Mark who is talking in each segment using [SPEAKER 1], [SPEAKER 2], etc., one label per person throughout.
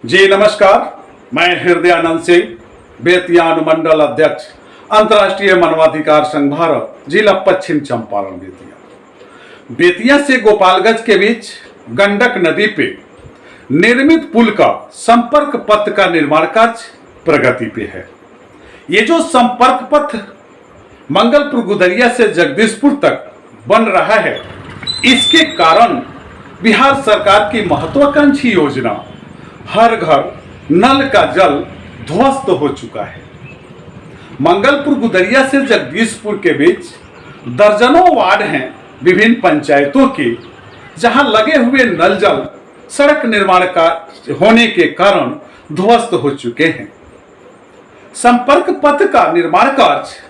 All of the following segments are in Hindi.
[SPEAKER 1] जी नमस्कार, मैं हृदयानंद सिंह, बेतिया अनुमंडल अध्यक्ष, अंतर्राष्ट्रीय मानवाधिकार संघ भारत, जिला पश्चिम चंपारण बेतिया। बेतिया से गोपालगंज के बीच गंडक नदी पे निर्मित पुल का संपर्क पथ का निर्माण कार्य प्रगति पे है। ये जो संपर्क पथ मंगलपुर गुदरिया से जगदीशपुर तक बन रहा है, इसके कारण बिहार सरकार की महत्वाकांक्षी योजना हर घर नल का जल ध्वस्त हो चुका है। मंगलपुर गुदरिया से जगदीशपुर के बीच दर्जनों वार्ड हैं विभिन्न पंचायतों के, जहां लगे हुए नल जल सड़क निर्माण का होने के कारण ध्वस्त हो चुके हैं। संपर्क पथ का निर्माण कार्य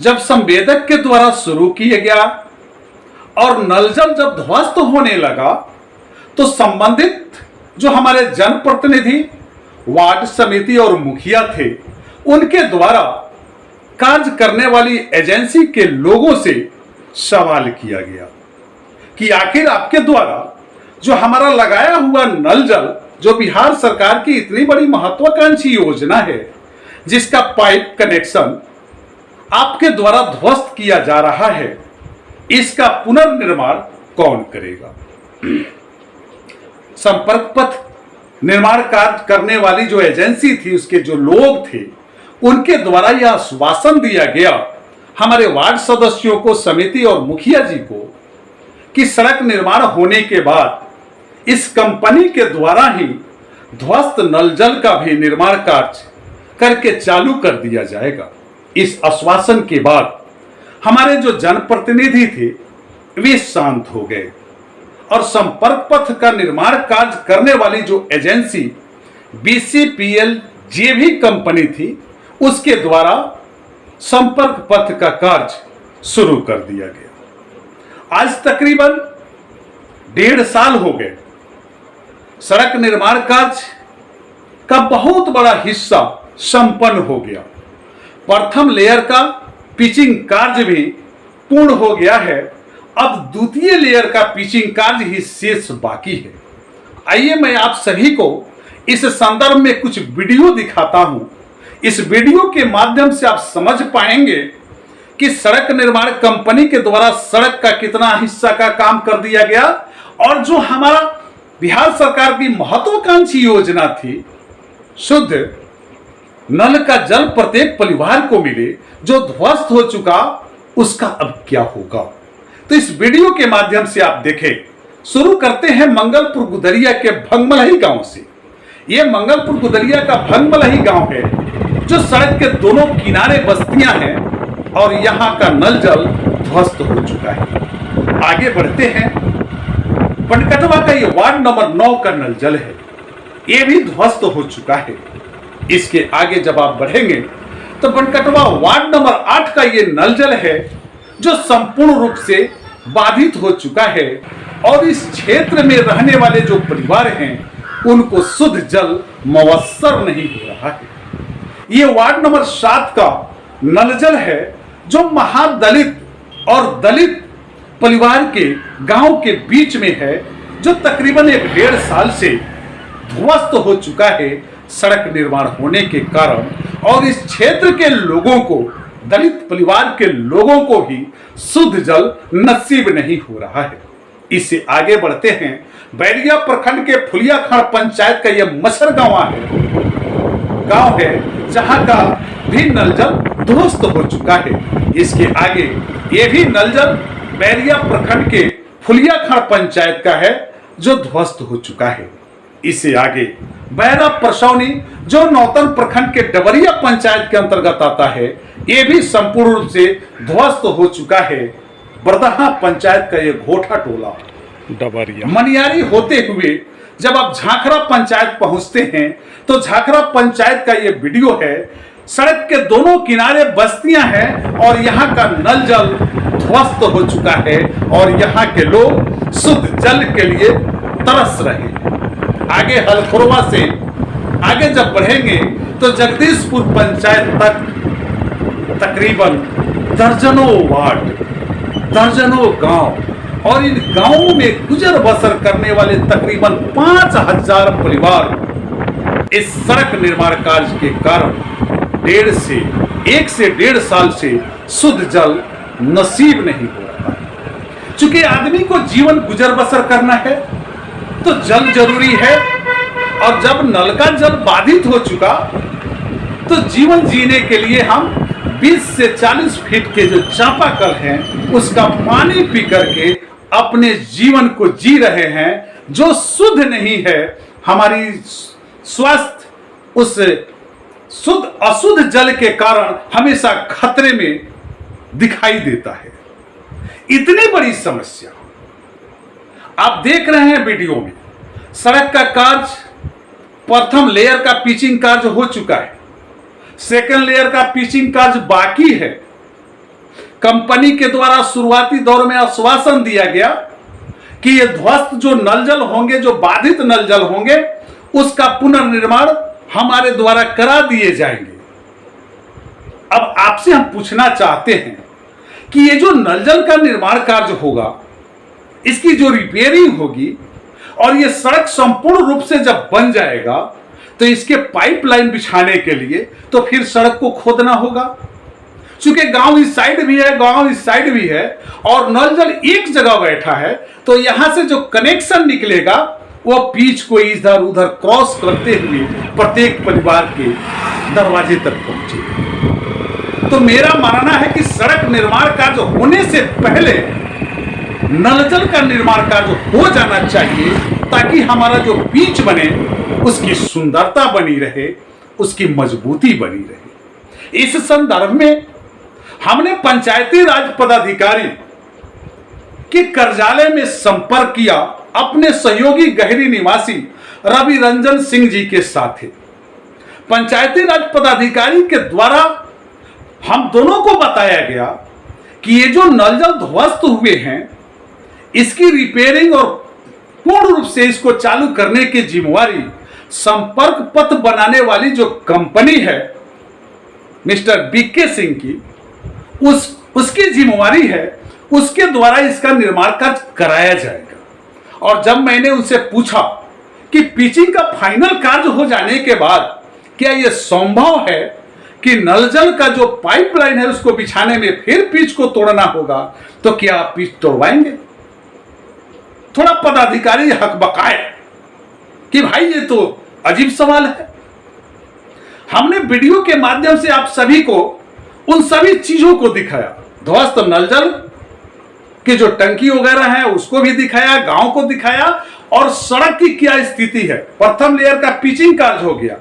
[SPEAKER 1] जब संवेदक के द्वारा शुरू किया गया और नल जल जब ध्वस्त होने लगा, तो संबंधित जो हमारे जनप्रतिनिधि, वार्ड समिति और मुखिया थे, उनके द्वारा कार्य करने वाली एजेंसी के लोगों से सवाल किया गया कि आखिर आपके द्वारा जो हमारा लगाया हुआ नल जल, जो बिहार सरकार की इतनी बड़ी महत्वाकांक्षी योजना है, जिसका पाइप कनेक्शन आपके द्वारा ध्वस्त किया जा रहा है, इसका पुनर्निर्माण कौन करेगा। संपर्क पथ निर्माण कार्य करने वाली जो एजेंसी थी, उसके जो लोग थे, उनके द्वारा यह आश्वासन दिया गया हमारे वार्ड सदस्यों को, समिति और मुखिया जी को, कि सड़क निर्माण होने के बाद इस कंपनी के द्वारा ही ध्वस्त नल जल का भी निर्माण कार्य करके चालू कर दिया जाएगा। इस आश्वासन के बाद हमारे जो जनप्रतिनिधि थे वे शांत हो गए और संपर्क पथ का निर्माण कार्य करने वाली जो एजेंसी BCPL JV कंपनी थी, उसके द्वारा संपर्क पथ का कार्य शुरू कर दिया गया। आज तकरीबन 1.5 साल हो गए। सड़क निर्माण कार्य का बहुत बड़ा हिस्सा संपन्न हो गया। प्रथम लेयर का पिचिंग कार्य भी पूर्ण हो गया है। अब द्वितीय लेयर का पिचिंग कार्य ही शेष बाकी है। आइए मैं आप सभी को इस संदर्भ में कुछ वीडियो दिखाता हूं। इस वीडियो के माध्यम से आप समझ पाएंगे कि सड़क निर्माण कंपनी के द्वारा सड़क का कितना हिस्सा का काम कर दिया गया और जो हमारा बिहार सरकार की महत्वाकांक्षी योजना थी, शुद्ध नल का जल प्रत्येक परिवार को मिले, जो ध्वस्त हो चुका, उसका अब क्या होगा। तो इस वीडियो के माध्यम से आप देखें। शुरू करते हैं मंगलपुर गुदरिया के भंगमलही गांव से। यह मंगलपुर गुदरिया का भंगमलही गांव है, जो सड़क के दोनों किनारे बस्तियां हैं और यहां का नल जल ध्वस्त हो चुका है। आगे बढ़ते हैं। बनकटवा का यह वार्ड नंबर 9 का नल जल है, यह भी ध्वस्त हो चुका है। इसके आगे जब आप बढ़ेंगे तो बनकटवा वार्ड नंबर 8 का यह नल जल है, जो संपूर्ण रूप से बाधित हो चुका है और इस क्षेत्र में रहने वाले जो परिवार हैं, उनको शुद्ध जल मुयस्सर नहीं हो रहा है। ये वार्ड नंबर 7 का नल जल है, जो महादलित और दलित परिवार के गांव के बीच में है, जो तकरीबन 1.5 साल से ध्वस्त हो चुका है सड़क निर्माण होने के कारण, और इस क्षेत्र के लोगों को, दलित परिवार के लोगों को ही शुद्ध जल नसीब नहीं हो रहा है। इससे आगे बढ़ते हैं। बैरिया प्रखंड के फुलियाखाड़ पंचायत का यह मसर गांव है, जहां का भी नल जल ध्वस्त हो चुका है। इसके आगे ये भी नल जल बैरिया प्रखंड के फुलियाखाड़ पंचायत का है, जो ध्वस्त हो चुका है। इससे आगे बैरा परसौनी, जो नौतन प्रखंड के डबरिया पंचायत के अंतर्गत आता है, यह भी संपूर्ण रूप से ध्वस्त हो चुका है। बरदहा पंचायत का यह घोटा टोला डबरिया मनियारी होते हुए जब आप झाखरा पंचायत पहुंचते हैं, तो झाखरा पंचायत का यह वीडियो है। सड़क के दोनों किनारे बस्तियां हैं और यहाँ का नल जल ध्वस्त हो चुका है और यहाँ के लोग शुद्ध जल के लिए तरस रहे हैं। आगे हलखोरवा से आगे जब बढ़ेंगे तो जगदीशपुर पंचायत तक तकरीबन दर्जनों वार्ड, दर्जनों गांव और इन गांवों में गुजर बसर करने वाले तकरीबन 5000 परिवार इस सड़क निर्माण कार्य के कारण 1 से 1.5 साल से शुद्ध जल नसीब नहीं हो रहा। चूंकि आदमी को जीवन गुजर बसर करना है तो जल जरूरी है, और जब नल का जल बाधित हो चुका तो जीवन जीने के लिए हम 20 से 40 फीट के जो चापाकल हैं उसका पानी पी करके अपने जीवन को जी रहे हैं, जो शुद्ध नहीं है। हमारी स्वास्थ्य उस शुद्ध अशुद्ध जल के कारण हमेशा खतरे में दिखाई देता है। इतनी बड़ी समस्या आप देख रहे हैं वीडियो में। सड़क का कार्य, प्रथम लेयर का पिचिंग कार्य हो चुका है, सेकंड लेयर का पिचिंग कार्य बाकी है। कंपनी के द्वारा शुरुआती दौर में आश्वासन दिया गया कि ये ध्वस्त जो नल जल होंगे, जो बाधित नल जल होंगे, उसका पुनर्निर्माण हमारे द्वारा करा दिए जाएंगे। अब आपसे हम पूछना चाहते हैं कि ये जो नल जल का निर्माण कार्य होगा, इसकी जो रिपेयरिंग होगी और ये सड़क संपूर्ण रूप से जब बन जाएगा तो इसके पाइपलाइन बिछाने के लिए तो फिर सड़क को खोदना होगा। चूंकि गांव इस साइड भी है, गांव इस साइड भी है और नल जल एक जगह बैठा है, तो यहां से जो कनेक्शन निकलेगा वो पिच को इधर उधर क्रॉस करते हुए प्रत्येक परिवार के दरवाजे तक पहुंचे। तो मेरा मानना है कि सड़क निर्माण कार्य होने से पहले नल जल का निर्माण कार्य हो जाना चाहिए, ताकि हमारा जो पिच बने उसकी सुंदरता बनी रहे, उसकी मजबूती बनी रहे। इस संदर्भ में हमने पंचायती राज पदाधिकारी के कार्यालय में संपर्क किया अपने सहयोगी गहरी निवासी रवि रंजन सिंह जी के साथ। पंचायती राज पदाधिकारी के द्वारा हम दोनों को बताया गया कि ये जो नल जल ध्वस्त हुए हैं, इसकी रिपेयरिंग और पूर्ण रूप से इसको चालू करने की जिम्मेवारी संपर्क पथ बनाने वाली जो कंपनी है मिस्टर बीके सिंह की, उसकी जिम्मेवारी है, उसके द्वारा इसका निर्माण कार्य कराया जाएगा। और जब मैंने उनसे पूछा कि पिचिंग का फाइनल कार्य हो जाने के बाद क्या यह संभव है कि नल जल का जो पाइपलाइन है उसको बिछाने में फिर पिच को तोड़ना होगा, तो क्या आप पिच तोड़वाएंगे? थोड़ा पदाधिकारी हकबकाए कि भाई ये तो अजीब सवाल है। हमने वीडियो के माध्यम से आप सभी को उन सभी चीजों को दिखाया, ध्वस्त नल जल की जो टंकी वगैरह है उसको भी दिखाया, गांव को दिखाया, और सड़क की क्या स्थिति है। प्रथम लेयर का पिचिंग कार्य हो गया,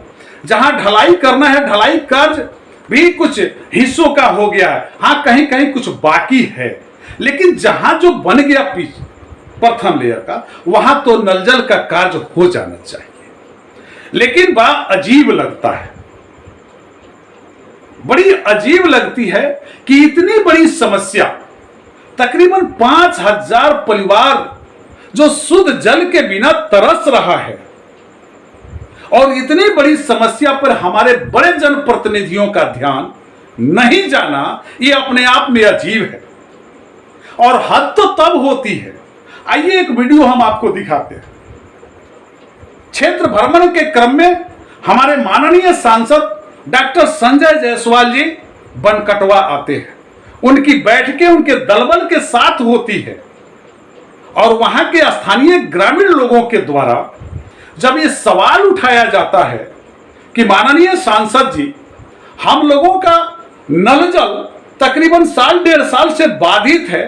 [SPEAKER 1] जहां ढलाई करना है ढलाई कार्य भी कुछ हिस्सों का हो गया है, हाँ कहीं कहीं कुछ बाकी है, लेकिन जहां जो बन गया पिच प्रथम लेयर का, वहां तो नल जल का कार्य हो जाना चाहिए। लेकिन बड़ा अजीब लगता है, बड़ी अजीब लगती है कि इतनी बड़ी समस्या, तकरीबन 5000 परिवार जो शुद्ध जल के बिना तरस रहा है, और इतनी बड़ी समस्या पर हमारे बड़े जनप्रतिनिधियों का ध्यान नहीं जाना, ये अपने आप में अजीब है। और हद तो तब होती है, आइए एक वीडियो हम आपको दिखाते हैं। क्षेत्र भ्रमण के क्रम में हमारे माननीय सांसद डॉक्टर संजय जायसवाल जी बनकटवा आते हैं। उनकी बैठकें उनके दलबल के साथ होती है, और वहां के स्थानीय ग्रामीण लोगों के द्वारा जब ये सवाल उठाया जाता है कि माननीय सांसद जी, हम लोगों का नल जल तकरीबन 1.5 साल से बाधित है,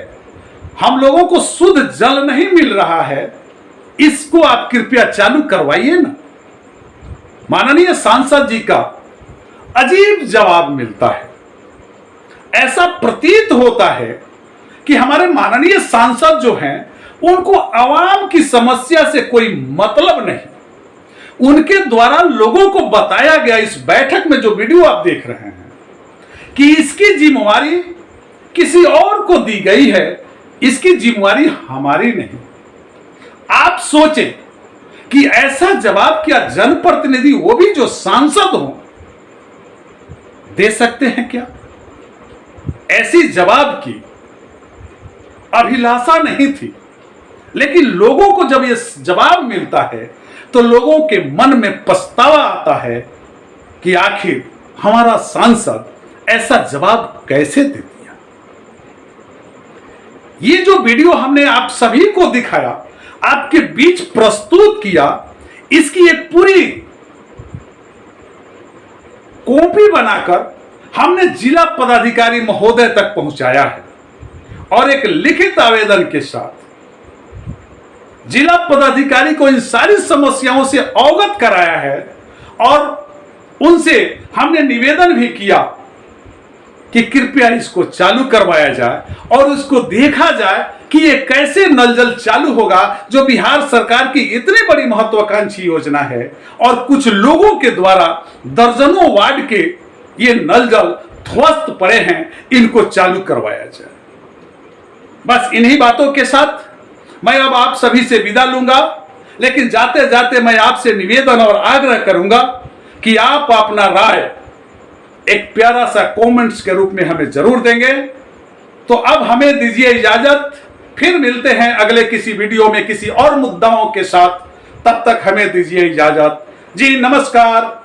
[SPEAKER 1] हम लोगों को शुद्ध जल नहीं मिल रहा है, इसको आप कृपया चालू करवाइए ना। माननीय सांसद जी का अजीब जवाब मिलता है। ऐसा प्रतीत होता है कि हमारे माननीय सांसद जो हैं, उनको आवाम की समस्या से कोई मतलब नहीं। उनके द्वारा लोगों को बताया गया इस बैठक में, जो वीडियो आप देख रहे हैं, कि इसकी जिम्मेवारी किसी और को दी गई है, इसकी जिम्मेवारी हमारी नहीं। आप सोचें कि ऐसा जवाब क्या जनप्रतिनिधि, वो भी जो सांसद हो, दे सकते हैं क्या? ऐसी जवाब की अभिलाषा नहीं थी, लेकिन लोगों को जब यह जवाब मिलता है तो लोगों के मन में पछतावा आता है कि आखिर हमारा सांसद ऐसा जवाब कैसे दे दिया। ये जो वीडियो हमने आप सभी को दिखाया, आपके बीच प्रस्तुत किया, इसकी एक पूरी कॉपी बनाकर हमने जिला पदाधिकारी महोदय तक पहुंचाया है और एक लिखित आवेदन के साथ जिला पदाधिकारी को इन सारी समस्याओं से अवगत कराया है और उनसे हमने निवेदन भी किया कि कृपया इसको चालू करवाया जाए और उसको देखा जाए कि ये कैसे नल जल चालू होगा, जो बिहार सरकार की इतनी बड़ी महत्वाकांक्षी योजना है और कुछ लोगों के द्वारा दर्जनों वार्ड के ये नल जल ध्वस्त पड़े हैं, इनको चालू करवाया जाए। बस इन्हीं बातों के साथ मैं अब आप सभी से विदा लूंगा, लेकिन जाते जाते मैं आपसे निवेदन और आग्रह करूंगा कि आप अपना राय एक प्यारा सा कमेंट्स के रूप में हमें जरूर देंगे। तो अब हमें दीजिए इजाजत, फिर मिलते हैं अगले किसी वीडियो में किसी और मुद्दाओं के साथ। तब तक हमें दीजिए इजाजत। जी नमस्कार।